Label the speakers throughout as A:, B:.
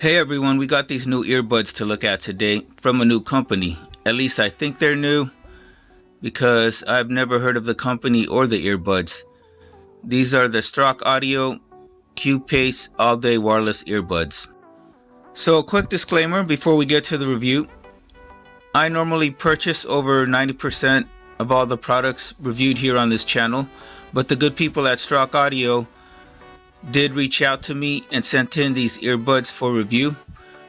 A: Hey everyone, we got these new earbuds to look at today from a new company. At least I think they're new because I've never heard of the company or the earbuds. These are the Strock Audio Q-Pace all-day wireless earbuds. So a quick disclaimer before we get to the review. I normally purchase over 90% of all the products reviewed here on this channel, but the good people at Strock Audio did reach out to me and sent in these earbuds for review,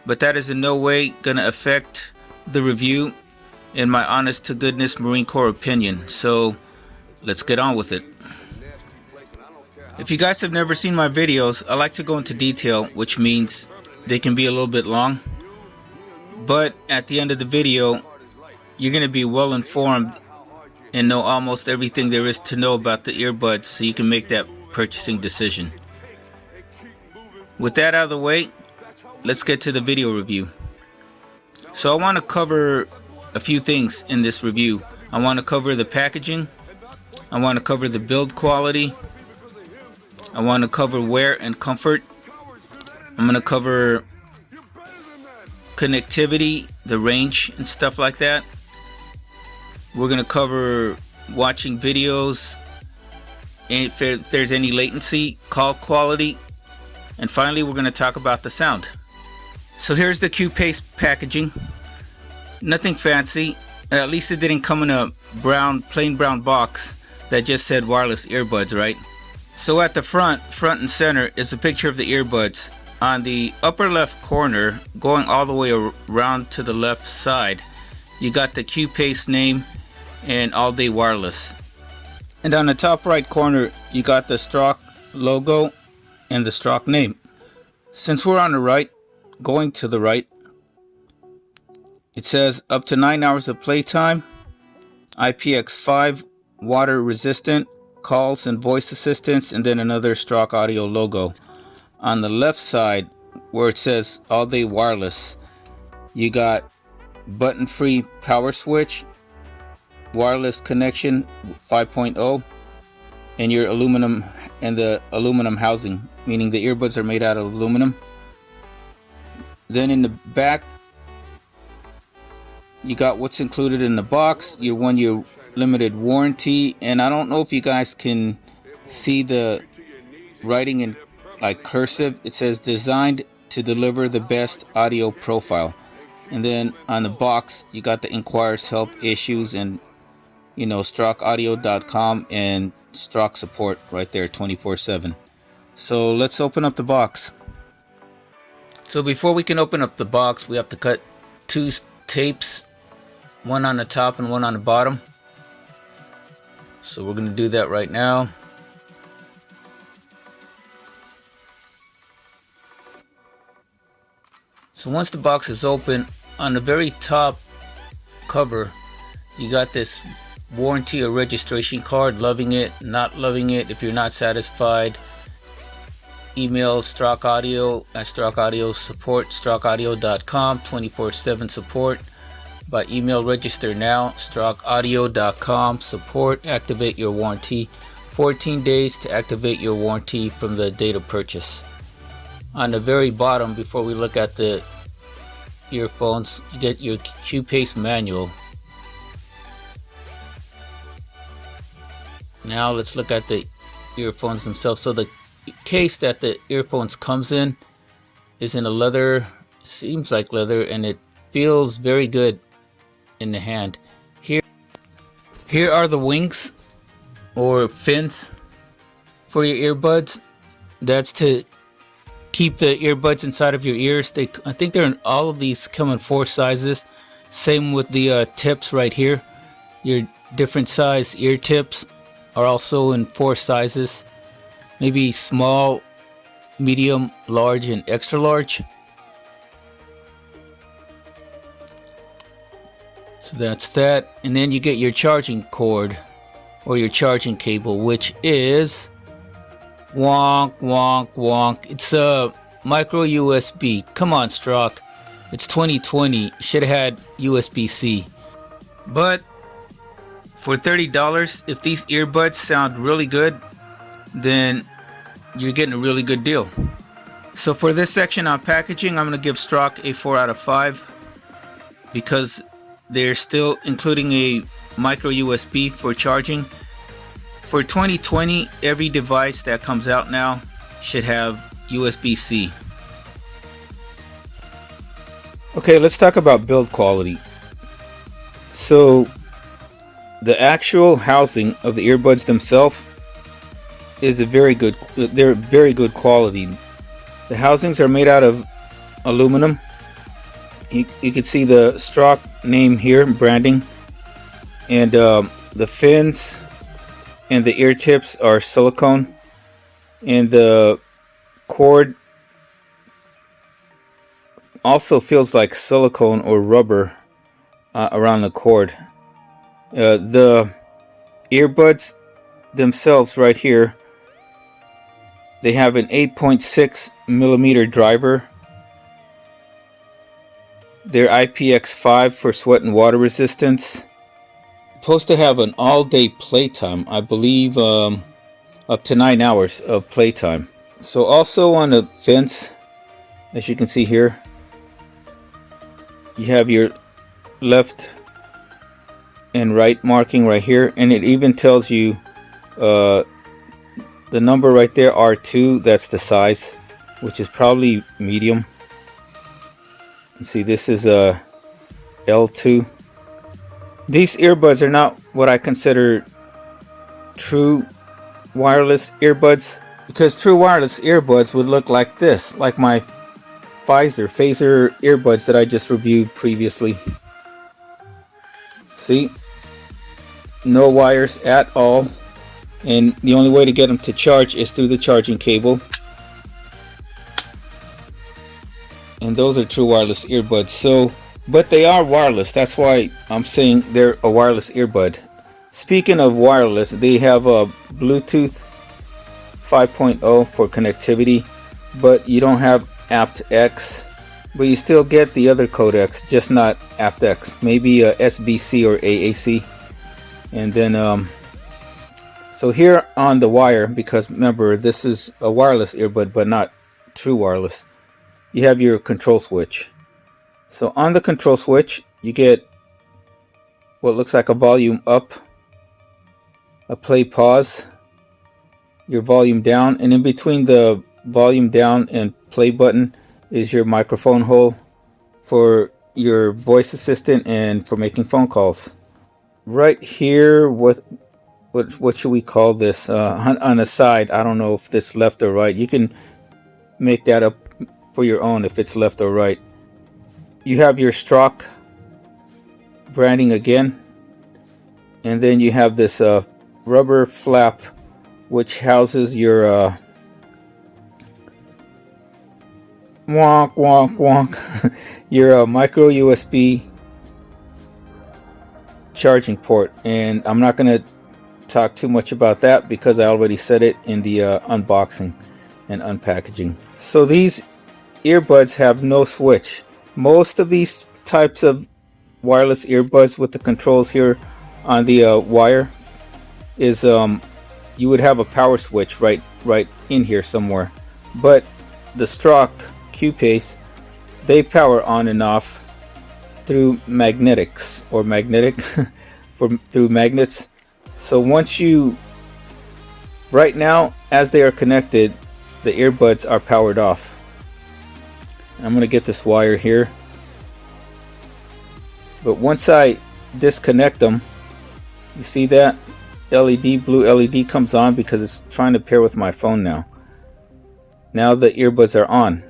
A: but that is in no way gonna affect the review in my honest to goodness Marine Corps opinion. So let's get on with it. If you guys have never seen my videos, I like to go into detail, which means they can be a little bit long, but at the end of the video you're gonna be well informed and know almost everything there is to know about the earbuds, so you can make that purchasing decision. With that out of the way, let's get to the video review. So I want to cover a few things in this review. I want to cover the packaging, I want to cover the build quality, I want to cover wear and comfort, I'm going to cover connectivity, the range and stuff like that. We're going to cover watching videos, and if there's any latency, call quality, and finally we're going to talk about the sound. So here's the Q-Pace packaging. Nothing fancy. At least it didn't come in a plain brown box that just said wireless earbuds, right? So at the front and center is a picture of the earbuds. On the upper left corner, going all the way around to the left side, you got the Q-Pace name and all day wireless. And on the top right corner you got the Strock logo and the Strock name. Since we're on the right, going to the right, it says up to 9 hours of playtime, IPX5, water resistant, calls and voice assistance, and then another Strock Audio logo. On the left side where it says all day wireless, you got button free power switch, wireless connection 5.0, and your aluminum and the aluminum housing, meaning the earbuds are made out of aluminum. Then in the back you got what's included in the box, your 1-year limited warranty, and I don't know if you guys can see the writing in like cursive. It says designed to deliver the best audio profile. And then on the box you got the inquires help issues and StrockAudio.com and Strock support right there 24/7. So let's open up the box. So before we can open up the box, we have to cut two tapes, one on the top and one on the bottom. So we're going to do that right now. So once the box is open, on the very top cover you got this warranty or registration card. Loving it, not loving it. If you're not satisfied, email Strock Audio at Strock Audio support, StrockAudio.com, 24/7 support. By email, register now, StrockAudio.com support. Activate your warranty. 14 days to activate your warranty from the date of purchase. On the very bottom, before we look at the earphones, you get your Q-Pace manual. Now let's look at the earphones themselves. So the case that the earphones comes in is in a leather, seems like leather, and it feels very good in the hand. Here are the wings or fins for your earbuds. That's to keep the earbuds inside of your ears. I think they're in all of these, come in 4 sizes. Same with the tips right here. Your different size ear tips are also in 4 sizes, maybe small, medium, large, and extra large. So that's that. And then you get your charging cord or your charging cable, which is wonk wonk wonk. It's a micro USB. Come on, Strock, it's 2020, should have had USB-C. But for $30, if these earbuds sound really good, then you're getting a really good deal. So for this section on packaging, I'm going to give Strock a 4 out of 5 because they're still including a micro USB for charging. For 2020, every device that comes out now should have USB-C. Okay, let's talk about build quality. So the actual housing of the earbuds themselves is they're very good quality. The housings are made out of aluminum. You can see the Strock name here, branding, and the fins and the ear tips are silicone, and the cord also feels like silicone or rubber around the cord. The earbuds themselves right here, they have an 8.6 millimeter driver. They're IPX5 for sweat and water resistance. Supposed to have an all-day playtime, I believe, up to 9 hours of playtime. So also on the fence, as you can see here, you have your left and right marking right here, and it even tells you the number right there, R2, that's the size, which is probably medium. See, this is a L2. These earbuds are not what I consider true wireless earbuds, because true wireless earbuds would look like this, like my phaser earbuds that I just reviewed previously. See, no wires at all, and the only way to get them to charge is through the charging cable. And those are true wireless earbuds. So, but they are wireless, that's why I'm saying they're a wireless earbud. Speaking of wireless, they have a Bluetooth 5.0 for connectivity, but you don't have aptX, but you still get the other codecs, just not aptX. Maybe a SBC or AAC. And then so here on the wire, because remember this is a wireless earbud but not true wireless, you have your control switch. So on the control switch you get what looks like a volume up, a play pause, your volume down, and in between the volume down and play button is your microphone hole for your voice assistant and for making phone calls. Right here, what should we call this? On the side, I don't know if this left or right. You can make that up for your own if it's left or right. You have your Strock branding again, and then you have this rubber flap which houses your wonk wonk wonk your micro USB charging port. And I'm not going to talk too much about that because I already said it in the unboxing and unpackaging. So these earbuds have no switch. Most of these types of wireless earbuds with the controls here on the wire is you would have a power switch right in here somewhere, but the Strock Q-Pace, they power on and off through magnetics or magnetic through magnets. So once you, right now as they are connected, the earbuds are powered off. I'm going to get this wire here, but once I disconnect them, you see that blue LED comes on because it's trying to pair with my phone now. Now the earbuds are on.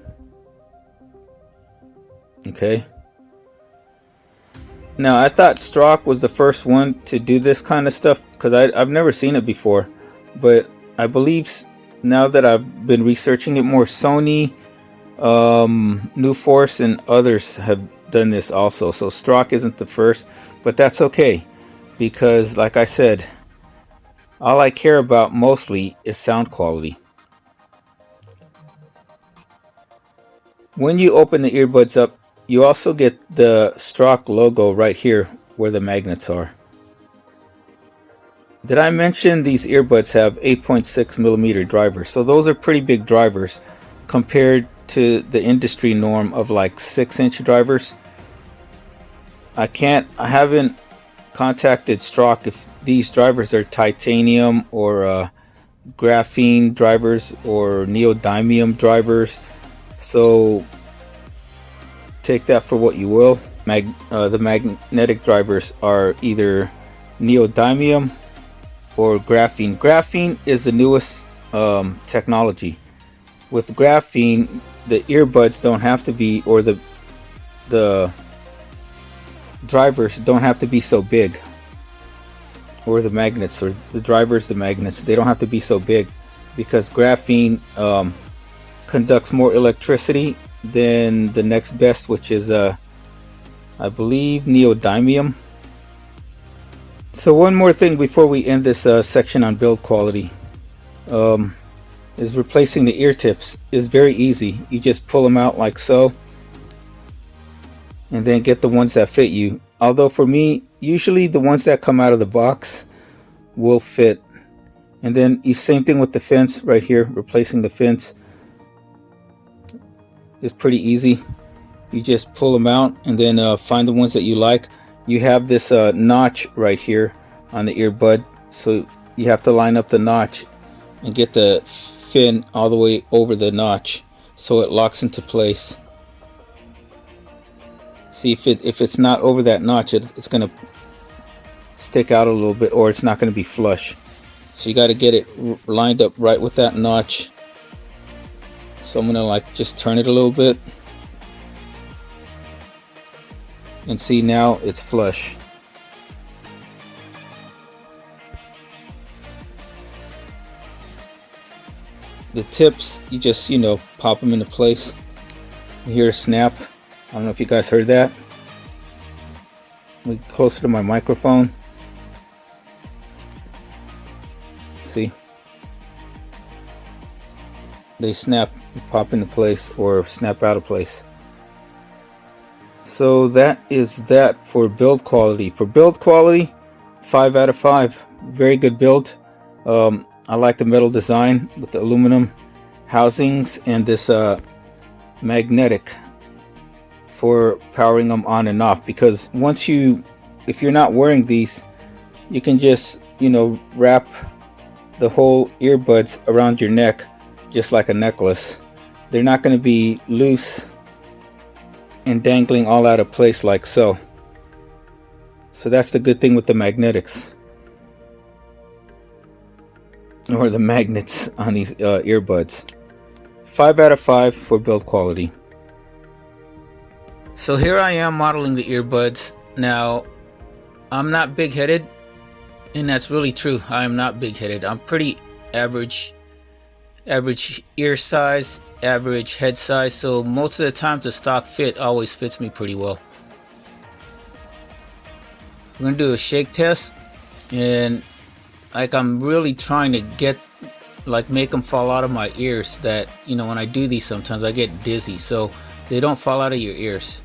A: Okay. Now I thought Strock was the first one to do this kind of stuff because I've never seen it before, but I believe now that I've been researching it more, Sony, New Force, and others have done this also. So Strock isn't the first, but that's okay because, like I said, all I care about mostly is sound quality. When you open the earbuds up, you also get the Strock logo right here where the magnets are. Did I mention these earbuds have 8.6 millimeter drivers? So those are pretty big drivers compared to the industry norm of like 6-inch drivers. I haven't contacted Strock if these drivers are titanium or graphene drivers or neodymium drivers, so take that for what you will. The magnetic drivers are either neodymium or graphene. Graphene is the newest technology. With graphene, the earbuds don't have to be, or the drivers don't have to be so big, or the magnets, or the drivers, the magnets, they don't have to be so big, because graphene conducts more electricity than the next best, which is I believe neodymium. So one more thing before we end this section on build quality, is replacing the ear tips is very easy. You just pull them out like so, and then get the ones that fit you. Although for me, usually the ones that come out of the box will fit. And then same thing with the fence right here. Replacing the fence is pretty easy. You just pull them out and then find the ones that you like. You have this notch right here on the earbud, so you have to line up the notch and get the fin all the way over the notch so it locks into place. See, if it's not over that notch, it's gonna stick out a little bit, or it's not gonna be flush. So you got to get it lined up right with that notch. So I'm gonna like just turn it a little bit, and see, now it's flush. The tips, you just, pop them into place. You hear a snap. I don't know if you guys heard that. Get closer to my microphone. See? They snap, pop into place, or snap out of place. So that is that for build quality. For build quality, 5 out of 5. Very good build. I like the metal design with the aluminum housings and this magnetic for powering them on and off, because if you're not wearing these, you can just wrap the whole earbuds around your neck just like a necklace. They're not going to be loose and dangling all out of place like so. So that's the good thing with the magnetics, or the magnets on these earbuds. 5 out of 5 for build quality. So here I am modeling the earbuds. Now, I'm not big-headed, and that's really true. I am not big-headed. I'm pretty average ear size, average head size, so most of the times the stock fit always fits me pretty well. We're gonna do a shake test, and I'm really trying to make them fall out of my ears. That when I do these, sometimes I get dizzy, so they don't fall out of your ears.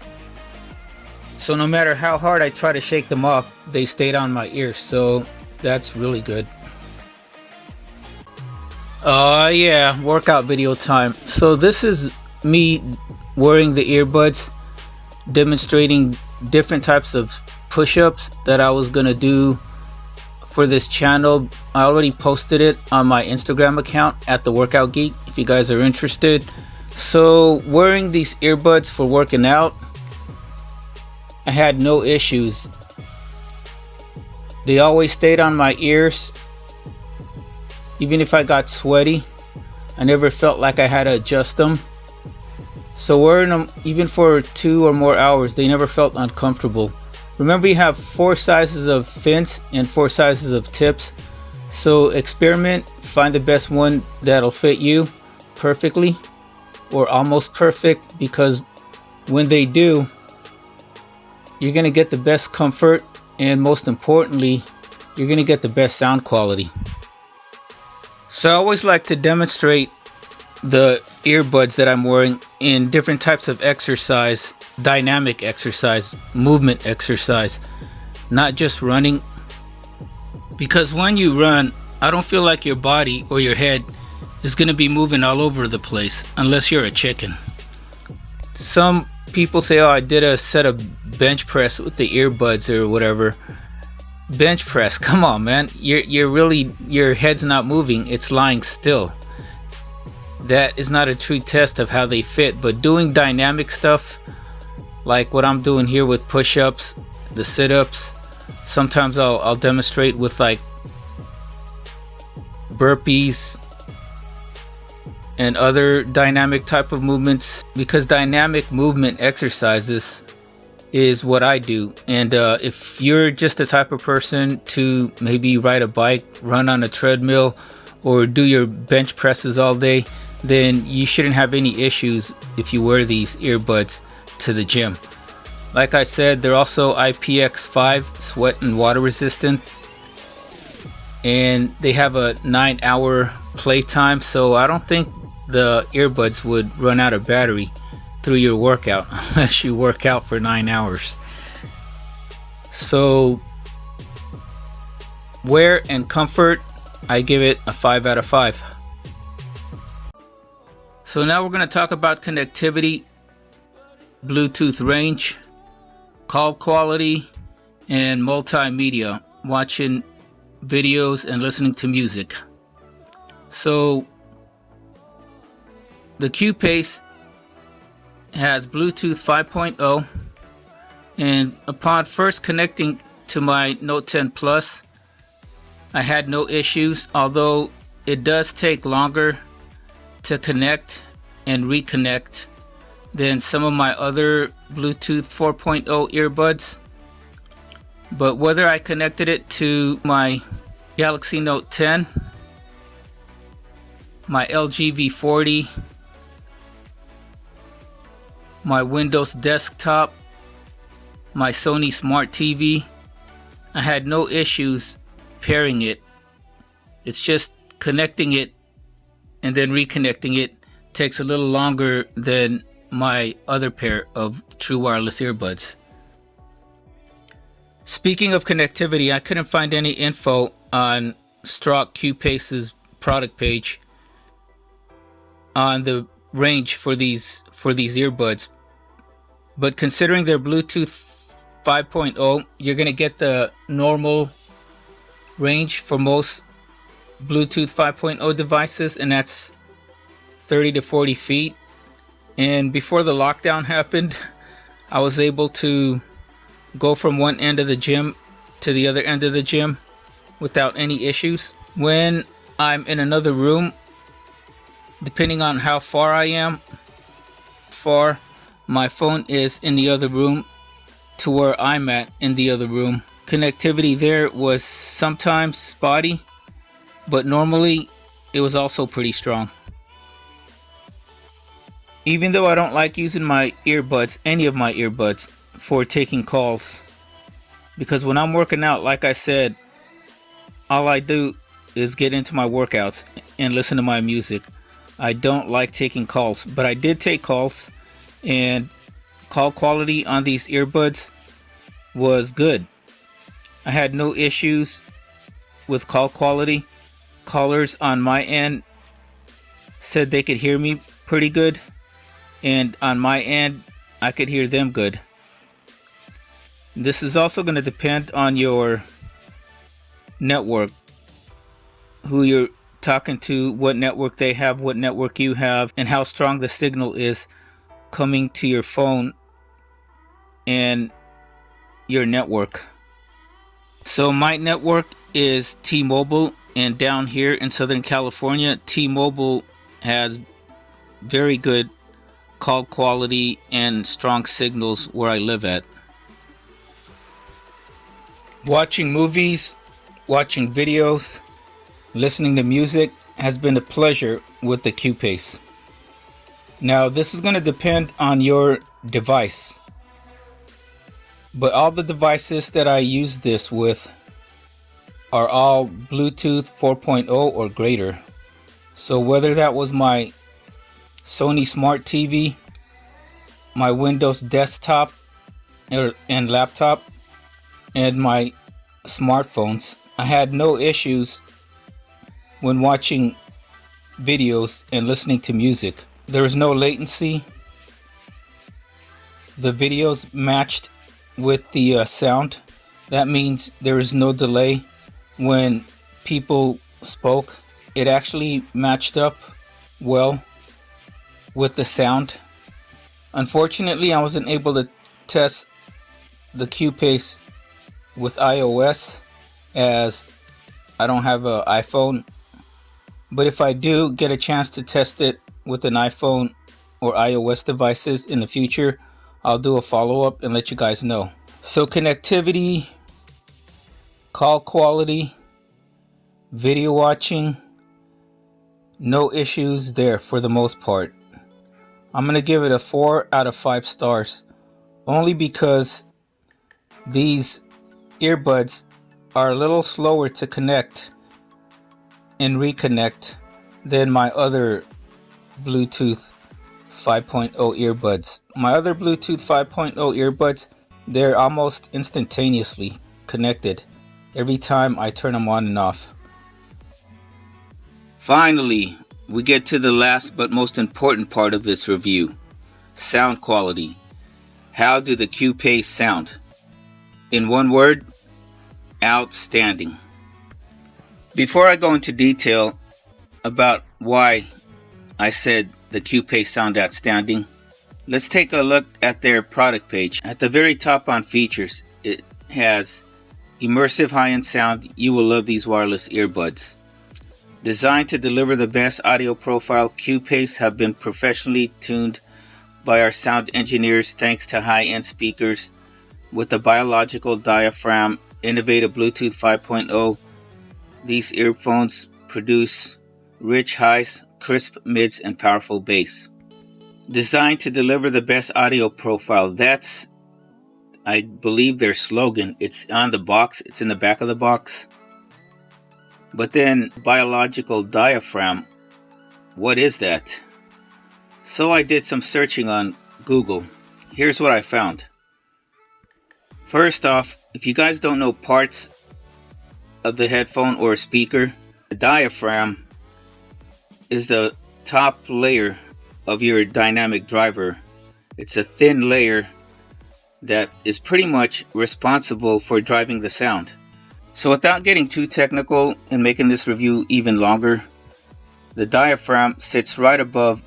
A: So no matter how hard I try to shake them off, they stayed on my ears, so that's really good. Yeah, workout video time. So this is me wearing the earbuds, demonstrating different types of push-ups that I was gonna do for this channel. I already posted it on my Instagram account at The Workout Geek if you guys are interested. So wearing these earbuds for working out, I had no issues. They always stayed on my ears. Even if I got sweaty, I never felt like I had to adjust them. So wearing them even for 2 or more hours, they never felt uncomfortable. Remember, you have 4 sizes of fins and 4 sizes of tips. So experiment, find the best one that'll fit you perfectly, or almost perfect, because when they do, you're gonna get the best comfort, and most importantly, you're gonna get the best sound quality. So I always like to demonstrate the earbuds that I'm wearing in different types of exercise, dynamic exercise, movement exercise, not just running. Because when you run, I don't feel like your body or your head is gonna be moving all over the place unless you're a chicken. Some people say, oh, I did a set of bench press with the earbuds or whatever. Bench press, come on, man. You're really, your head's not moving, it's lying still. That is not a true test of how they fit. But doing dynamic stuff like what I'm doing here with push-ups, the sit-ups, sometimes I'll demonstrate with like burpees and other dynamic type of movements, because dynamic movement exercises is what I do. And if you're just the type of person to maybe ride a bike, run on a treadmill, or do your bench presses all day, then you shouldn't have any issues if you wear these earbuds to the gym. Like I said, they're also IPX5 sweat and water resistant, and they have a 9-hour playtime, so I don't think the earbuds would run out of battery through your workout unless you work out for 9 hours. So wear and comfort, I give it a 5 out of 5. So now we're going to talk about connectivity, Bluetooth range, call quality, and multimedia, watching videos and listening to music. So the Q-Pace has Bluetooth 5.0, and upon first connecting to my Note 10 Plus, I had no issues, although it does take longer to connect and reconnect than some of my other Bluetooth 4.0 earbuds. But whether I connected it to my Galaxy Note 10, my LG V40, my Windows desktop, my Sony Smart TV, I had no issues pairing it. It's just connecting it and then reconnecting it takes a little longer than my other pair of true wireless earbuds. Speaking of connectivity, I couldn't find any info on Strock Q-Pace's product page on the range for these earbuds. But considering they're Bluetooth 5.0, you're going to get the normal range for most Bluetooth 5.0 devices, and that's 30 to 40 feet. And before the lockdown happened, I was able to go from one end of the gym to the other end of the gym without any issues. When I'm in another room, depending on how far I am, my phone is in the other room to where I'm at in the other room. Connectivity there was sometimes spotty, but normally it was also pretty strong. Even though I don't like using my earbuds, any of my earbuds, for taking calls, because when I'm working out, like I said, all I do is get into my workouts and listen to my music. I don't like taking calls, but I did take calls, and call quality on these earbuds was good. I had no issues with call quality. Callers on my end said they could hear me pretty good, and on my end I could hear them good. This is also going to depend on your network, who you're talking to, what network they have, what network you have, and how strong the signal is coming to your phone and your network. So my network is T-Mobile, and down here in Southern California, T-Mobile has very good call quality and strong signals where I live at. Watching movies, watching videos, listening to music has been a pleasure with the Q-Pace. Now this is going to depend on your device, but all the devices that I use this with are all Bluetooth 4.0 or greater. So whether that was my Sony Smart TV, my Windows desktop and laptop, and my smartphones, I had no issues when watching videos and listening to music. There was no latency, the videos matched with the sound. That means there is no delay when people spoke. It actually matched up well with the sound. Unfortunately, I wasn't able to test the Q-Pace with iOS as I don't have an iPhone. But if I do get a chance to test it with an iPhone or iOS devices in the future, I'll do a follow-up and let you guys know. So connectivity, call quality, video watching, no issues there for the most part. I'm going to give it a 4 out of 5 stars, only because these earbuds are a little slower to connect and reconnect than my other Bluetooth 5.0 earbuds. My other Bluetooth 5.0 earbuds, they're almost instantaneously connected every time I turn them on and off. Finally, we get to the last but most important part of this review: sound quality. How do the Q-Pace sound? In one word, outstanding. Before I go into detail about why I said the Q-Pace sound outstanding, let's take a look at their product page. At the very top on features, it has immersive high-end sound. You will love these wireless earbuds. Designed to deliver the best audio profile, Q-Pace have been professionally tuned by our sound engineers thanks to high-end speakers with the biological diaphragm, innovative Bluetooth 5.0. These earphones produce rich highs, crisp mids, and powerful bass. Designed to deliver the best audio profile. That's, I believe, their slogan. It's on the box. It's in the back of the box. But then, biological diaphragm, what is that? So I did some searching on Google. Here's what I found. First off, if you guys don't know parts of the headphone or speaker, the diaphragm is the top layer of your dynamic driver. It's a thin layer that is pretty much responsible for driving the sound. So without getting too technical and making this review even longer, the diaphragm sits right above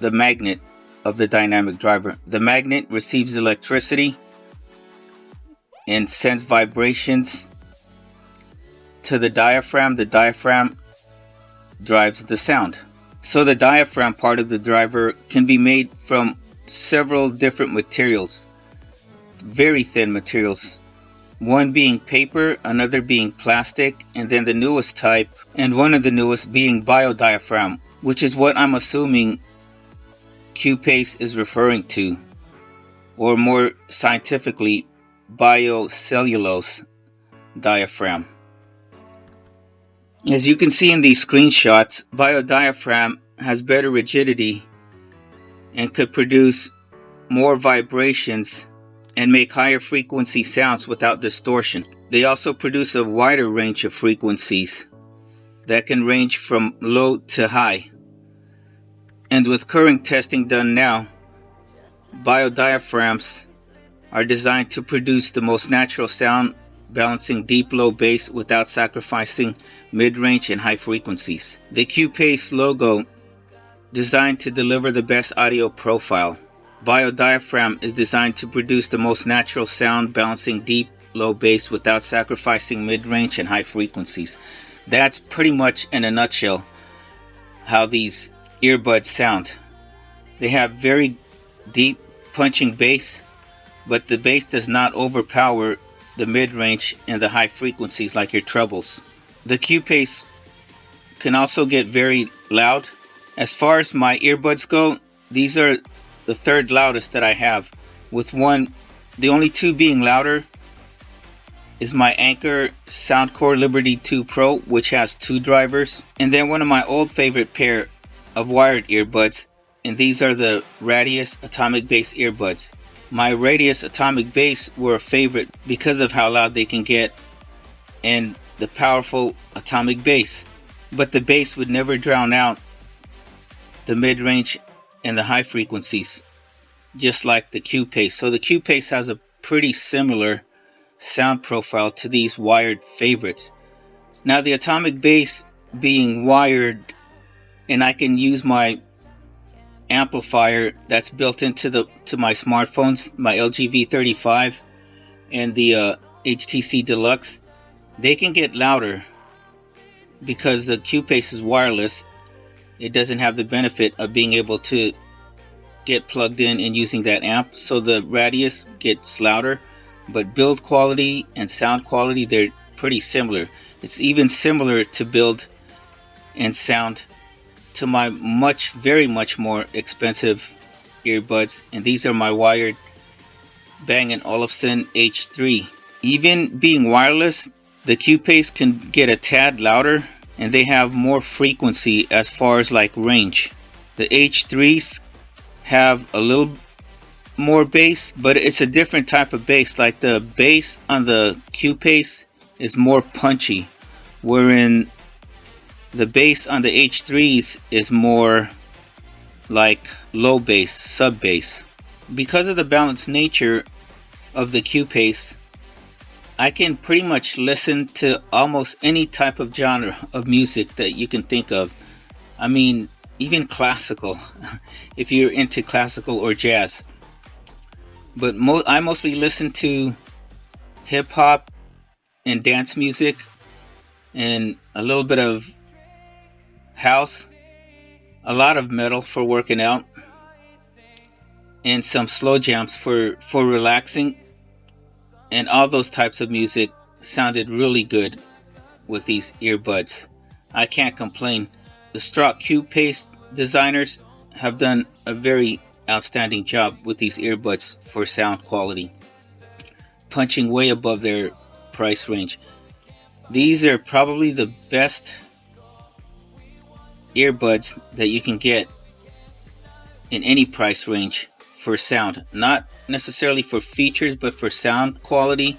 A: the magnet of the dynamic driver. The magnet receives electricity and sends vibrations to the diaphragm. The diaphragm drives the sound. So the diaphragm part of the driver can be made from several different materials, very thin materials. One being paper, another being plastic, and then the newest type, and one of the newest being biodiaphragm, which is what I'm assuming Q-Pace is referring to, or more scientifically, biocellulose diaphragm. As you can see in these screenshots, biodiaphragm has better rigidity and could produce more vibrations and make higher frequency sounds without distortion. They also produce a wider range of frequencies that can range from low to high. And with current testing done now, biodiaphragms are designed to produce the most natural sound, balancing deep low bass without sacrificing mid-range and high frequencies. The Q-Pace logo, designed to deliver the best audio profile. Biodiaphragm is designed to produce the most natural sound, balancing deep low bass without sacrificing mid-range and high frequencies. That's pretty much in a nutshell how these earbuds sound. They have very deep punching bass, but the bass does not overpower the mid-range and the high frequencies like your trebles. The Q-Pace can also get very loud. As far as my earbuds go, these are the third loudest that I have, with the only two being louder is my Anker Soundcore Liberty 2 Pro, which has 2 drivers, and then one of my old favorite pair of wired earbuds, and these are the Radius Atomic Bass earbuds. My Radius Atomic Bass were a favorite because of how loud they can get and the powerful atomic bass, but the bass would never drown out the mid-range and the high frequencies. just like the Q-Pace. So the Q-Pace has a pretty similar sound profile to these wired favorites. Now the atomic bass being wired, and I can use my amplifier that's built into my smartphones, my LG V35 and the HTC Deluxe, they can get louder because the Q-Pace is wireless. It doesn't have the benefit of being able to get plugged in and using that amp, so the radius gets louder, but build quality and sound quality, they're pretty similar. It's even similar to build and sound to my very much more expensive earbuds, and these are my wired Bang & Olufsen H3. Even being wireless, the Q-Pace can get a tad louder, and they have more frequency as far as like range. The H3s have a little more bass, but it's a different type of bass. Like the bass on the Q-Pace is more punchy, wherein the bass on the H3s is more like low bass, sub bass. Because of the balanced nature of the Q-Pace, I can pretty much listen to almost any type of genre of music that you can think of. I mean, even classical, if you're into classical or jazz. But I mostly listen to hip hop and dance music, and a little bit of house, a lot of metal for working out, and some slow jams for relaxing. And all those types of music sounded really good with these earbuds. I can't complain. The Strock Q-Pace designers have done a very outstanding job with these earbuds for sound quality, punching way above their price range. These are probably the best earbuds that you can get in any price range for sound. Not necessarily for features, but for sound quality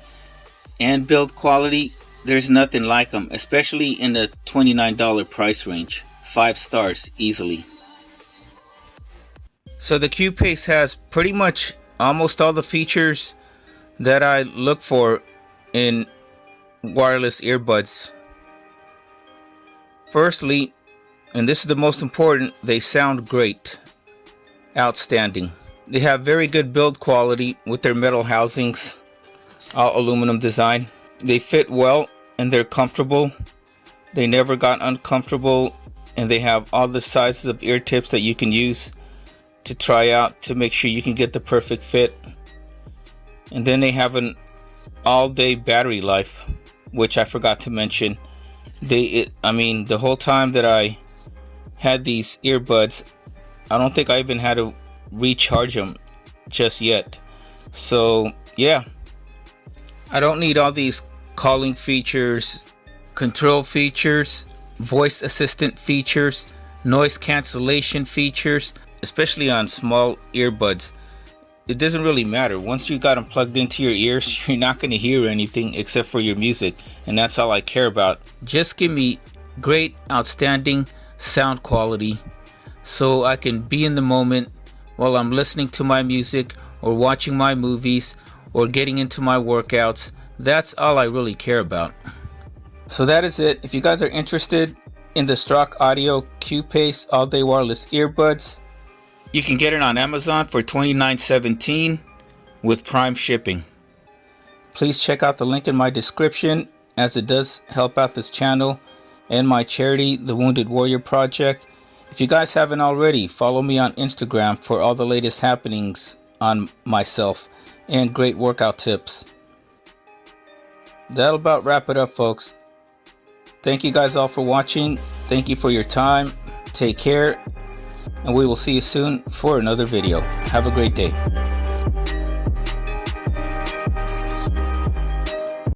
A: and build quality. There's nothing like them, especially in the $29 price range. 5 stars easily. So the Q-Pace has pretty much almost all the features that I look for in wireless earbuds. Firstly, and this is the most important, they sound great. Outstanding. They have very good build quality with their metal housings, all aluminum design. They fit well and they're comfortable. They never got uncomfortable, and they have all the sizes of ear tips that you can use to try out to make sure you can get the perfect fit. And then they have an all-day battery life, which I forgot to mention. The whole time that I had these earbuds, I don't think I even had to recharge them just yet. So yeah, I don't need all these calling features, control features, voice assistant features, noise cancellation features, especially on small earbuds. It doesn't really matter. Once you got them plugged into your ears, you're not going to hear anything except for your music, and that's all I care about. Just give me great, outstanding sound quality so I can be in the moment while I'm listening to my music or watching my movies or getting into my workouts. That's all I really care about. So that is it. If you guys are interested in the Strock Audio Q-Pace all-day wireless earbuds, you can get it on Amazon for $29.17 with Prime shipping. Please check out the link in my description, as it does help out this channel and my charity, the Wounded Warrior Project. If you guys haven't already, follow me on Instagram for all the latest happenings on myself and great workout tips. That'll about wrap it up, folks. Thank you guys all for watching. Thank you for your time. Take care, and we will see you soon for another video. Have a great day.